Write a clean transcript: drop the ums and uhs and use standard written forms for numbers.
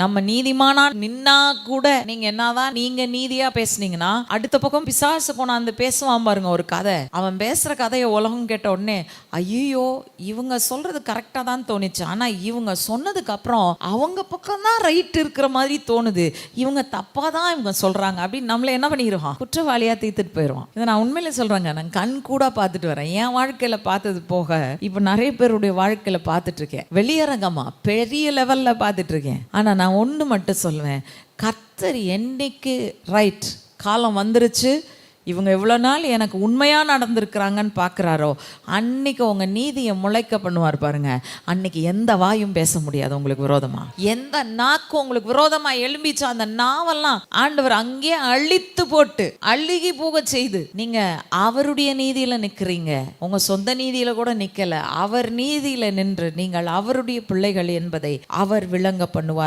நம்ம நீதிமானா நின்னா கூட நீங்க என்னதான் நீங்க நீதியா பேசுனீங்கன்னா அடுத்த பக்கம் பிசாசு கொண்டாந்து பேசுவான் பாருங்க ஒரு கதை. அவன் பேசுற கதையை உலகம் கேட்ட உடனே ஐயோ இவங்க சொல்றது கரெக்டா தான் தோணுச்சு, ஆனா இவங்க சொன்னதுக்கு அப்புறம் அவங்க பக்கம் தான் ரைட் இருக்கிற மாதிரி தோணுது, இவங்க தப்பா தான் இவங்க சொல்றாங்க அப்படின்னு நம்மள என்ன பண்ணிடுவான், குற்றவாளியா தீர்த்துட்டு போயிடுவான். இதை நான் உண்மையில சொல்றேங்க, நான் கண் கூட பார்த்துட்டு வரேன். என் வாழ்க்கையில பார்த்தது போக இப்ப நிறைய பேருடைய வாழ்க்கையில பார்த்துட்டு இருக்கேன். வெளியரங்கமா பெரிய லெவல்ல பார்த்துட்டு இருக்கேன். ஆனா நான் ஒன்று மட்டும் சொல்லுவேன், கர்த்தர் என்னைக்கு ரைட் காலம் வந்துருச்சு, இவங்க இவ்வளோ நாள் எனக்கு உண்மையாக நடந்திருக்கிறாங்கன்னு பார்க்குறாரோ அன்னைக்கு உங்கள் நீதியை முளைக்க பண்ணுவார் பாருங்க. அன்னைக்கு எந்த வாயும் பேச முடியாது உங்களுக்கு விரோதமாக. எந்த நாக்கு உங்களுக்கு விரோதமாக எழும்பிச்சோ அந்த நாவெல்லாம் ஆண்டவர் அங்கேயே அழித்து போட்டு அழுகி போக செய்து நீங்கள் அவருடைய நீதியில் நிற்கிறீங்க. உங்கள் சொந்த நீதியில் கூட நிற்கலை, அவர் நீதியில் நின்று நீங்கள் அவருடைய பிள்ளைகள் என்பதை அவர் விளங்க பண்ணுவார்.